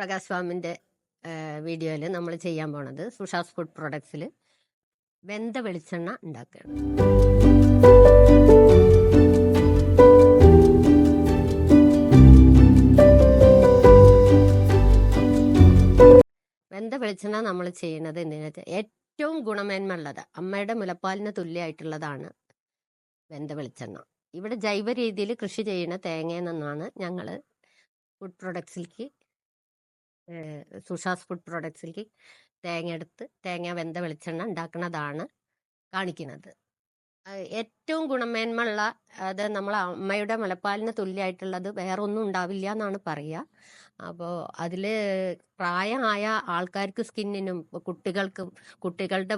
പ്രകാശ് ഫാമിൻ്റെ വീഡിയോയിൽ നമ്മൾ ചെയ്യാൻ പോണത് സുഷാസ് ഫുഡ് പ്രൊഡക്ട്സിൽ വെന്ത വെളിച്ചെണ്ണ ഉണ്ടാക്കുകയാണ്. വെന്ത വെളിച്ചെണ്ണ നമ്മൾ ചെയ്യുന്നത് എന്തിനാ വെച്ചാൽ ഏറ്റവും ഗുണമേന്മ ഉള്ളത് അമ്മയുടെ മുലപ്പാലിന് തുല്യമായിട്ടുള്ളതാണ് വെന്ത വെളിച്ചെണ്ണ. ഇവിടെ ജൈവ രീതിയിൽ കൃഷി ചെയ്യുന്ന തേങ്ങയിൽ നിന്നാണ് ഞങ്ങൾ ഫുഡ് പ്രൊഡക്ട്സിലേക്ക് സുഷാസ് ഫുഡ് പ്രൊഡക്ട്സിലേക്ക് തേങ്ങ വെന്ത വെളിച്ചെണ്ണ ഉണ്ടാക്കുന്നതാണ് കാണിക്കുന്നത്. ഏറ്റവും ഗുണമേന്മയുള്ള അത് നമ്മൾ അമ്മയുടെ മുലപ്പാലിന് തുല്യമായിട്ടുള്ളത് വേറെ ഒന്നും ഉണ്ടാവില്ല എന്നാണ് പറയുക. അപ്പോൾ അതിൽ പ്രായമായ ആൾക്കാർക്ക് സ്കിന്നിനും കുട്ടികളുടെ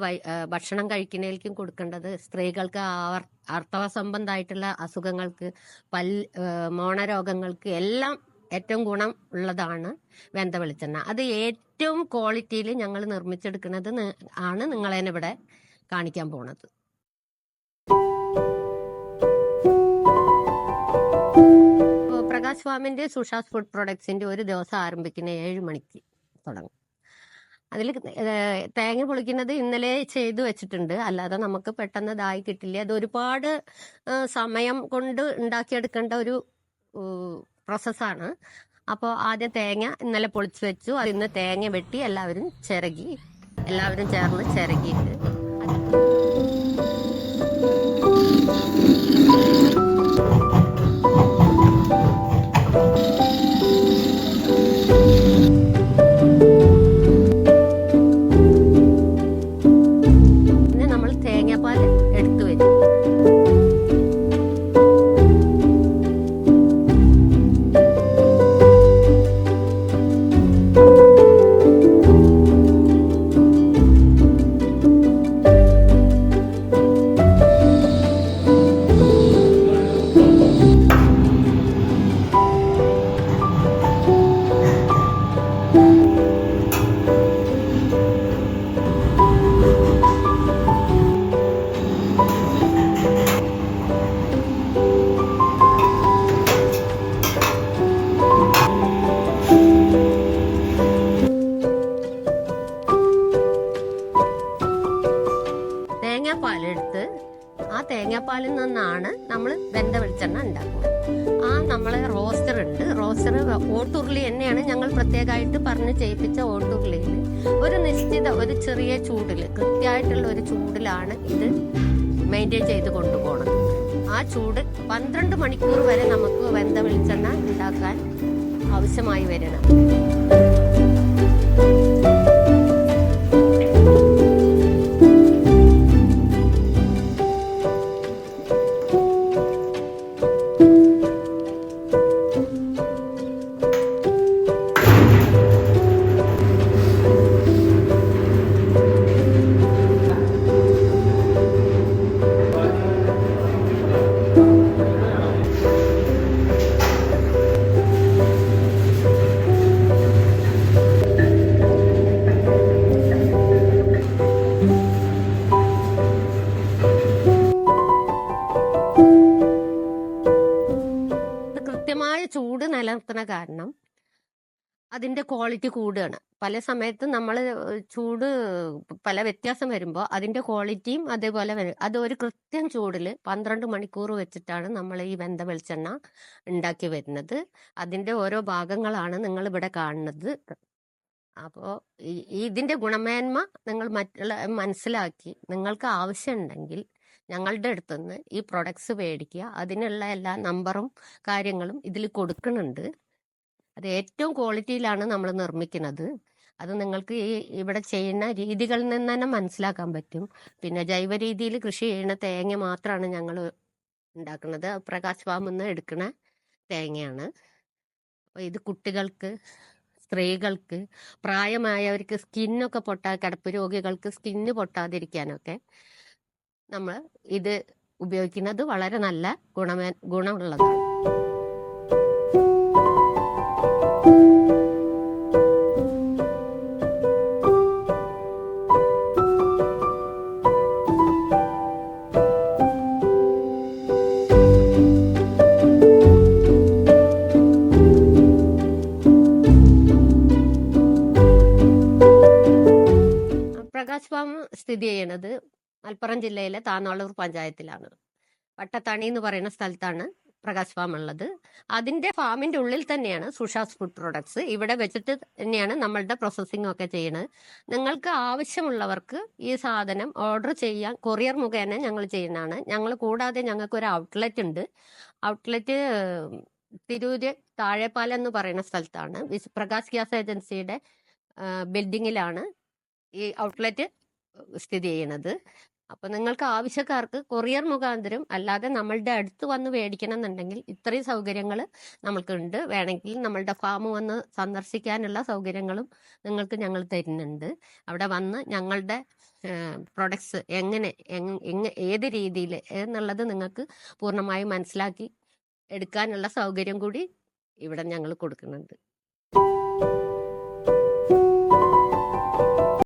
ഭക്ഷണം കഴിക്കുന്നതിലേക്കും കൊടുക്കേണ്ടത്, സ്ത്രീകൾക്ക് ആർത്തവ സംബന്ധമായിട്ടുള്ള അസുഖങ്ങൾക്ക്, മോണരോഗങ്ങൾക്ക് എല്ലാം ഏറ്റവും ഗുണം ഉള്ളതാണ് വെന്ത വെളിച്ചെണ്ണ. അത് ഏറ്റവും ക്വാളിറ്റിയിൽ ഞങ്ങൾ നിർമ്മിച്ചെടുക്കുന്നത് ആണ് നിങ്ങളെന്നെ ഇവിടെ കാണിക്കാൻ പോണത്. പ്രകാശ് ഫാമിന്റെ സുഷാസ് ഫുഡ് പ്രൊഡക്ട്സിന്റെ ഒരു ദിവസം ആരംഭിക്കുന്ന 7 മണിക്ക് തുടങ്ങും. അതിൽ തേങ്ങ പൊളിക്കുന്നത് ഇന്നലെ ചെയ്തു വെച്ചിട്ടുണ്ട്, അല്ലാതെ നമുക്ക് പെട്ടെന്ന് ഇതായി കിട്ടില്ല. അത് ഒരുപാട് സമയം കൊണ്ട് ഉണ്ടാക്കിയെടുക്കേണ്ട ഒരു പ്രോസസ്സാണ്. അപ്പോൾ ആദ്യം തേങ്ങ ഇന്നലെ പൊളിച്ചു വെച്ചു. അതിന്ന് തേങ്ങ വെട്ടി എല്ലാവരും ചേർന്ന് ചിരകിയിട്ട് പിന്നെ നമ്മൾ തേങ്ങാപ്പാൽ എടുത്തു വെച്ചു. തേങ്ങാപ്പാലെടുത്ത് ആ തേങ്ങാപ്പാലിൽ നിന്നാണ് നമ്മൾ വെന്ത വെളിച്ചെണ്ണ ഉണ്ടാക്കുന്നത്. നമ്മളെ റോസ്റ്റർ ഓട്ടുരുളി തന്നെയാണ് ഞങ്ങൾ പ്രത്യേകമായിട്ട് പറഞ്ഞ് ചെയ്യിപ്പിച്ച ഓട്ടുരുളിയിൽ ഒരു ചെറിയ ചൂടിൽ, കൃത്യമായിട്ടുള്ള ഒരു ചൂടിലാണ് ഇത് മെയിൻറ്റെയിൻ ചെയ്ത് കൊണ്ടുപോകുന്നത്. ആ ചൂട് 12 മണിക്കൂർ വരെ നമുക്ക് വെന്ത വെളിച്ചെണ്ണ ഉണ്ടാക്കാൻ ആവശ്യമായി വരണം. ചൂട് നിലനിർത്തുന്ന കാരണം അതിന്റെ ക്വാളിറ്റി കൂടുകയാണ്. പല സമയത്തും നമ്മൾ ചൂട് പല വ്യത്യാസം വരുമ്പോൾ അതിന്റെ ക്വാളിറ്റിയും അതേപോലെ വരും. അത് ഒരു കൃത്യം ചൂടിൽ 12 മണിക്കൂർ വെച്ചിട്ടാണ് നമ്മൾ ഈ വെന്ത വെളിച്ചെണ്ണ ഉണ്ടാക്കി വരുന്നത്. അതിന്റെ ഓരോ ഭാഗങ്ങളാണ് നിങ്ങൾ ഇവിടെ കാണുന്നത്. അപ്പോൾ ഇതിന്റെ ഗുണമേന്മ നിങ്ങൾ മനസ്സിലാക്കി നിങ്ങൾക്ക് ആവശ്യമുണ്ടെങ്കിൽ ഞങ്ങളുടെ അടുത്തുനിന്ന് ഈ പ്രൊഡക്ട്സ് മേടിക്കുക. അതിനുള്ള എല്ലാ നമ്പറും കാര്യങ്ങളും ഇതിൽ കൊടുക്കുന്നുണ്ട്. അത് ഏറ്റവും ക്വാളിറ്റിയിലാണ് നമ്മൾ നിർമ്മിക്കുന്നത്. അത് നിങ്ങൾക്ക് ഇവിടെ ചെയ്യുന്ന രീതികളിൽ നിന്ന് തന്നെ മനസ്സിലാക്കാൻ പറ്റും. പിന്നെ ജൈവ രീതിയിൽ കൃഷി ചെയ്യുന്ന തേങ്ങ മാത്രമാണ് ഞങ്ങൾ ഉണ്ടാക്കുന്നത്. പ്രകാശ് ഫാമിൽ നിന്ന് എടുക്കുന്ന തേങ്ങയാണ്. അപ്പോൾ ഇത് കുട്ടികൾക്ക്, സ്ത്രീകൾക്ക്, പ്രായമായവർക്ക്, സ്കിന്നൊക്കെ കിടപ്പ് രോഗികൾക്ക് സ്കിന്ന് പൊട്ടാതിരിക്കാനൊക്കെ നമ്മൾ ഇത് ഉപയോഗിക്കുന്നത് വളരെ നല്ല ഗുണമുള്ളതാണ്. മലപ്പുറം ജില്ലയിലെ താന്നാളൂർ പഞ്ചായത്തിലാണ്. വട്ടത്താണി എന്ന് പറയുന്ന സ്ഥലത്താണ് പ്രകാശ് ഫാം ഉള്ളത്. അതിന്റെ ഫാമിന്റെ ഉള്ളിൽ തന്നെയാണ് സുഷാസ് ഫുഡ് പ്രൊഡക്ട്സ്. ഇവിടെ വെച്ചിട്ട് തന്നെയാണ് നമ്മളുടെ പ്രോസസ്സിംഗ് ഒക്കെ ചെയ്യുന്നത്. നിങ്ങൾക്ക് ആവശ്യമുള്ളവർക്ക് ഈ സാധനം ഓർഡർ ചെയ്യാൻ കൊറിയർ മുഖേന ഞങ്ങൾ ചെയ്യുന്നതാണ്. ഞങ്ങൾ കൂടാതെ ഞങ്ങൾക്ക് ഒരു ഔട്ട്ലെറ്റ് ഉണ്ട്. ഔട്ട്ലെറ്റ് തിരൂര് താഴെപ്പാലം എന്ന് പറയുന്ന സ്ഥലത്താണ്. പ്രകാശ് ഗ്യാസ് ഏജൻസിയുടെ ബിൽഡിങ്ങിലാണ് ഈ ഔട്ട്ലെറ്റ് സ്ഥിതി ചെയ്യുന്നത്. അപ്പൊ നിങ്ങൾക്ക് ആവശ്യക്കാർക്ക് കൊറിയർ മുഖാന്തരം അല്ലാതെ നമ്മളുടെ അടുത്ത് വന്ന് മേടിക്കണം എന്നുണ്ടെങ്കിൽ ഇത്രയും സൗകര്യങ്ങൾ നമ്മൾക്കുണ്ട്. വേണമെങ്കിൽ നമ്മളുടെ ഫാം വന്ന് സന്ദർശിക്കാനുള്ള സൗകര്യങ്ങളും നിങ്ങൾക്ക് ഞങ്ങൾ തരുന്നുണ്ട്. അവിടെ വന്ന് ഞങ്ങളുടെ പ്രൊഡക്ട്സ് എങ്ങനെ ഏത് രീതിയിൽ എന്നുള്ളത് നിങ്ങൾക്ക് പൂർണ്ണമായും മനസ്സിലാക്കി എടുക്കാനുള്ള സൗകര്യം കൂടി ഇവിടെ ഞങ്ങൾ കൊടുക്കുന്നുണ്ട്.